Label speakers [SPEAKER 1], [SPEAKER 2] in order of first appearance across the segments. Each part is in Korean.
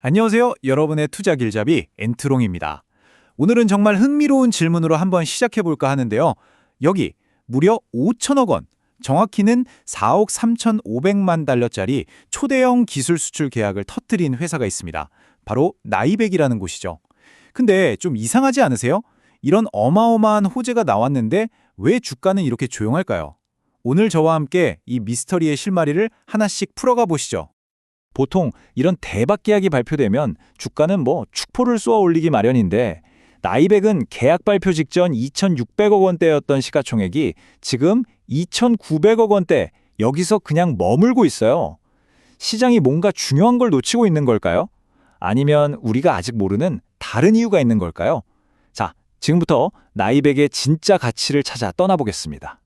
[SPEAKER 1] 안녕하세요. 여러분의 투자 길잡이 엔트롱입니다. 오늘은 정말 흥미로운 질문으로 한번 시작해볼까 하는데요. 여기 무려 5천억 원, 정확히는 4억 3,500만 달러짜리 초대형 기술 수출 계약을 터뜨린 회사가 있습니다. 바로 나이백이라는 곳이죠. 근데 좀 이상하지 않으세요? 이런 어마어마한 호재가 나왔는데 왜 주가는 이렇게 조용할까요? 오늘 저와 함께 이 미스터리의 실마리를 하나씩 풀어가 보시죠. 보통 이런 대박 계약이 발표되면 주가는 축포를 쏘아 올리기 마련인데 나이백은 계약 발표 직전 2,600억 원대였던 시가총액이 지금 2,900억 원대, 여기서 그냥 머물고 있어요. 시장이 뭔가 중요한 걸 놓치고 있는 걸까요? 아니면 우리가 아직 모르는 다른 이유가 있는 걸까요? 자, 지금부터 나이백의 진짜 가치를 찾아 떠나보겠습니다.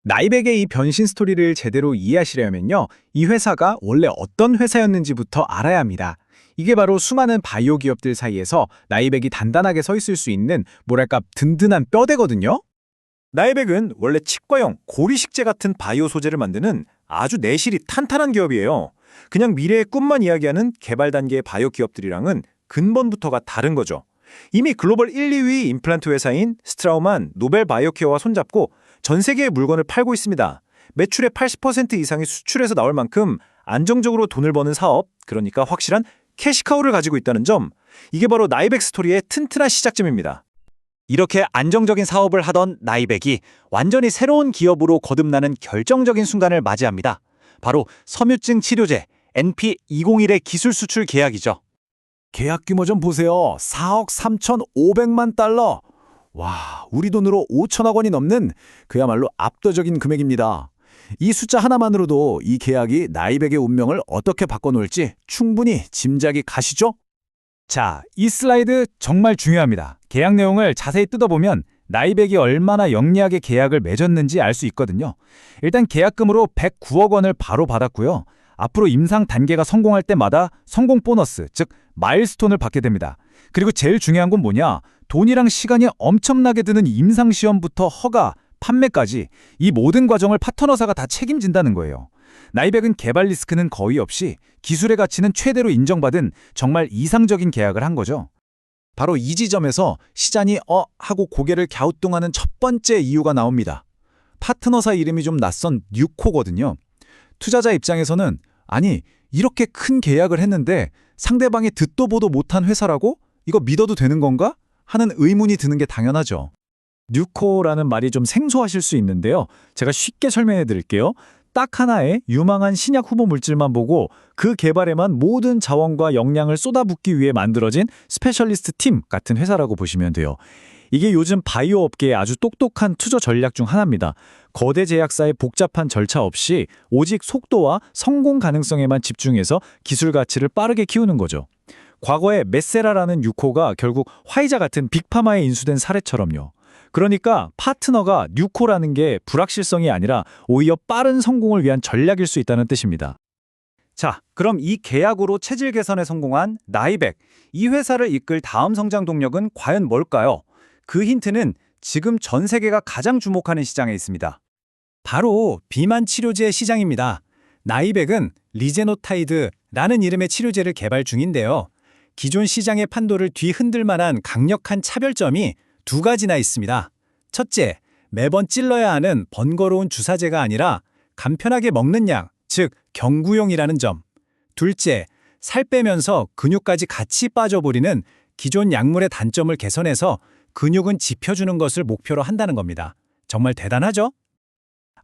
[SPEAKER 1] 나이백의 이 변신 스토리를 제대로 이해하시려면요, 이 회사가 원래 어떤 회사였는지부터 알아야 합니다. 이게 바로 수많은 바이오 기업들 사이에서 나이백이 단단하게 서 있을 수 있는 뭐랄까 든든한 뼈대거든요. 나이백은 원래 치과용 고리식재 같은 바이오 소재를 만드는 아주 내실이 탄탄한 기업이에요. 그냥 미래의 꿈만 이야기하는 개발 단계의 바이오 기업들이랑은 근본부터가 다른 거죠. 이미 글로벌 1, 2위 임플란트 회사인 스트라우만 노벨 바이오케어와 손잡고 전 세계의 물건을 팔고 있습니다. 매출의 80% 이상이 수출에서 나올 만큼 안정적으로 돈을 버는 사업, 그러니까 확실한 캐시카우를 가지고 있다는 점, 이게 바로 나이백 스토리의 튼튼한 시작점입니다. 이렇게 안정적인 사업을 하던 나이백이 완전히 새로운 기업으로 거듭나는 결정적인 순간을 맞이합니다. 바로 섬유증 치료제 NP201의 기술 수출 계약이죠.
[SPEAKER 2] 계약 규모 좀 보세요. 4억 3,500만 달러. 와, 우리 돈으로 5천억 원이 넘는 그야말로 압도적인 금액입니다. 이 숫자 하나만으로도 이 계약이 나이백의 운명을 어떻게 바꿔놓을지 충분히 짐작이 가시죠?
[SPEAKER 1] 자, 이 슬라이드 정말 중요합니다. 계약 내용을 자세히 뜯어보면 나이백이 얼마나 영리하게 계약을 맺었는지 알 수 있거든요. 일단 계약금으로 109억 원을 바로 받았고요. 앞으로 임상 단계가 성공할 때마다 성공 보너스, 즉 마일스톤을 받게 됩니다. 그리고 제일 중요한 건 뭐냐? 돈이랑 시간이 엄청나게 드는 임상시험부터 허가, 판매까지 이 모든 과정을 파트너사가 다 책임진다는 거예요. 나이백은 개발 리스크는 거의 없이 기술의 가치는 최대로 인정받은 정말 이상적인 계약을 한 거죠. 바로 이 지점에서 시장이 하고 고개를 갸우뚱하는 첫 번째 이유가 나옵니다. 파트너사 이름이 좀 낯선 뉴코거든요. 투자자 입장에서는 아니, 이렇게 큰 계약을 했는데 상대방이 듣도 보도 못한 회사라고? 이거 믿어도 되는 건가? 하는 의문이 드는 게 당연하죠. 뉴코라는 말이 좀 생소하실 수 있는데요. 제가 쉽게 설명해 드릴게요. 딱 하나의 유망한 신약 후보 물질만 보고 그 개발에만 모든 자원과 역량을 쏟아붓기 위해 만들어진 스페셜리스트 팀 같은 회사라고 보시면 돼요. 이게 요즘 바이오 업계의 아주 똑똑한 투자 전략 중 하나입니다. 거대 제약사의 복잡한 절차 없이 오직 속도와 성공 가능성에만 집중해서 기술 가치를 빠르게 키우는 거죠. 과거에 메세라라는 뉴코가 결국 화이자 같은 빅파마에 인수된 사례처럼요. 그러니까 파트너가 뉴코라는 게 불확실성이 아니라 오히려 빠른 성공을 위한 전략일 수 있다는 뜻입니다. 자, 그럼 이 계약으로 체질 개선에 성공한 나이백, 이 회사를 이끌 다음 성장 동력은 과연 뭘까요? 그 힌트는 지금 전 세계가 가장 주목하는 시장에 있습니다. 바로 비만 치료제 시장입니다. 나이백은 리제노타이드라는 이름의 치료제를 개발 중인데요. 기존 시장의 판도를 뒤흔들 만한 강력한 차별점이 두 가지나 있습니다. 첫째, 매번 찔러야 하는 번거로운 주사제가 아니라 간편하게 먹는 약, 즉 경구용이라는 점. 둘째, 살 빼면서 근육까지 같이 빠져버리는 기존 약물의 단점을 개선해서 근육은 지펴주는 것을 목표로 한다는 겁니다. 정말 대단하죠?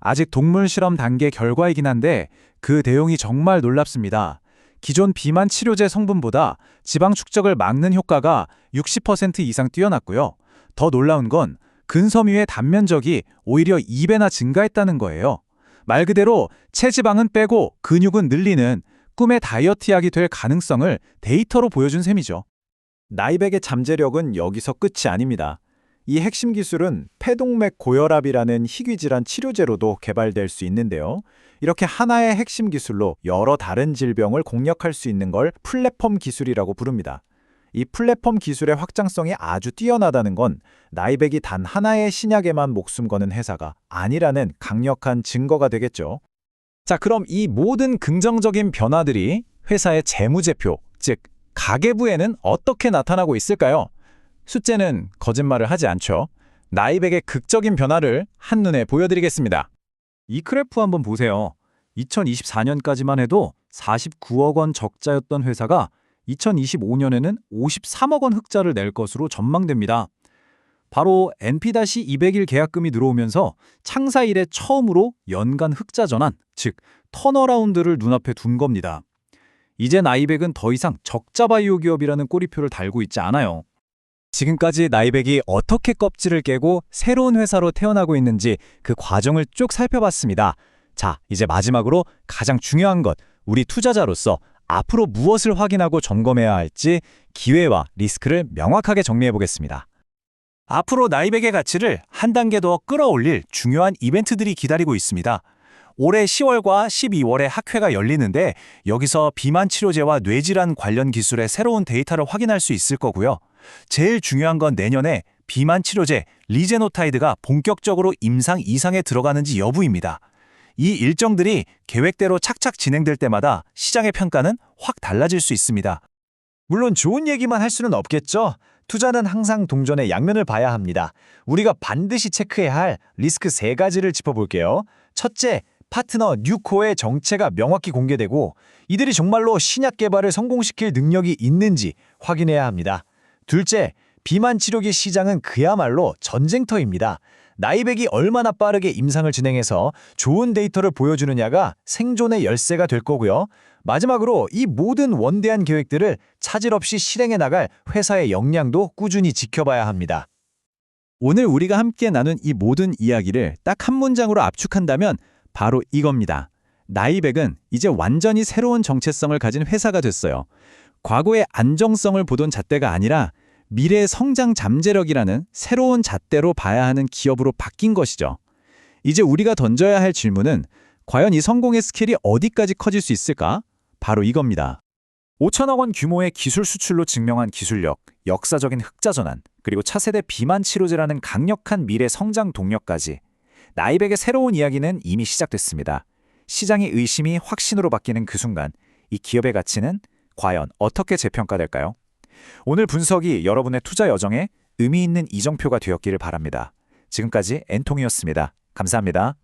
[SPEAKER 1] 아직 동물 실험 단계 결과이긴 한데 그 내용이 정말 놀랍습니다. 기존 비만 치료제 성분보다 지방 축적을 막는 효과가 60% 이상 뛰어났고요. 더 놀라운 건 근섬유의 단면적이 오히려 2배나 증가했다는 거예요. 말 그대로 체지방은 빼고 근육은 늘리는 꿈의 다이어트 약이 될 가능성을 데이터로 보여준 셈이죠. 나이백의 잠재력은 여기서 끝이 아닙니다. 이 핵심 기술은 폐동맥 고혈압이라는 희귀질환 치료제로도 개발될 수 있는데요. 이렇게 하나의 핵심 기술로 여러 다른 질병을 공략할 수 있는 걸 플랫폼 기술이라고 부릅니다. 이 플랫폼 기술의 확장성이 아주 뛰어나다는 건 나이백이 단 하나의 신약에만 목숨 거는 회사가 아니라는 강력한 증거가 되겠죠. 자, 그럼 이 모든 긍정적인 변화들이 회사의 재무제표, 즉
[SPEAKER 3] 가계부에는 어떻게 나타나고 있을까요? 숫자는 거짓말을 하지 않죠. 나이백의 극적인 변화를 한눈에 보여드리겠습니다.
[SPEAKER 1] 이 그래프 한번 보세요. 2024년까지만 해도 49억 원 적자였던 회사가 2025년에는 53억 원 흑자를 낼 것으로 전망됩니다. 바로 NP-200일 계약금이 들어오면서 창사 이래 처음으로 연간 흑자 전환, 즉 턴어라운드를 눈앞에 둔 겁니다. 이제 나이백은 더 이상 적자 바이오 기업이라는 꼬리표를 달고 있지 않아요.
[SPEAKER 3] 지금까지 나이백이 어떻게 껍질을 깨고 새로운 회사로 태어나고 있는지 그 과정을 쭉 살펴봤습니다. 자, 이제 마지막으로 가장 중요한 것, 우리 투자자로서 앞으로 무엇을 확인하고 점검해야 할지 기회와 리스크를 명확하게 정리해 보겠습니다.
[SPEAKER 4] 앞으로 나이백의 가치를 한 단계 더 끌어올릴 중요한 이벤트들이 기다리고 있습니다. 올해 10월과 12월에 학회가 열리는데 여기서 비만 치료제와 뇌질환 관련 기술의 새로운 데이터를 확인할 수 있을 거고요. 제일 중요한 건 내년에 비만 치료제 리제노타이드가 본격적으로 임상 2상에 들어가는지 여부입니다. 이 일정들이 계획대로 착착 진행될 때마다 시장의 평가는 확 달라질 수 있습니다.
[SPEAKER 2] 물론 좋은 얘기만 할 수는 없겠죠. 투자는 항상 동전의 양면을 봐야 합니다. 우리가 반드시 체크해야 할 리스크 3가지를 짚어볼게요. 첫째, 파트너 뉴코의 정체가 명확히 공개되고 이들이 정말로 신약 개발을 성공시킬 능력이 있는지 확인해야 합니다. 둘째, 비만 치료기 시장은 그야말로 전쟁터입니다. 나이백이 얼마나 빠르게 임상을 진행해서 좋은 데이터를 보여주느냐가 생존의 열쇠가 될 거고요. 마지막으로 이 모든 원대한 계획들을 차질 없이 실행해 나갈 회사의 역량도 꾸준히 지켜봐야 합니다.
[SPEAKER 3] 오늘 우리가 함께 나눈 이 모든 이야기를 딱 한 문장으로 압축한다면 바로 이겁니다. 나이백은 이제 완전히 새로운 정체성을 가진 회사가 됐어요. 과거의 안정성을 보던 잣대가 아니라 미래의 성장 잠재력이라는 새로운 잣대로 봐야 하는 기업으로 바뀐 것이죠. 이제 우리가 던져야 할 질문은 과연 이 성공의 스케일이 어디까지 커질 수 있을까? 바로 이겁니다.
[SPEAKER 4] 5천억 원 규모의 기술 수출로 증명한 기술력, 역사적인 흑자 전환, 그리고 차세대 비만 치료제라는 강력한 미래 성장 동력까지 나이백의 새로운 이야기는 이미 시작됐습니다. 시장의 의심이 확신으로 바뀌는 그 순간 이 기업의 가치는 과연 어떻게 재평가될까요? 오늘 분석이 여러분의 투자 여정에 의미 있는 이정표가 되었기를 바랍니다. 지금까지 엔통이었습니다. 감사합니다.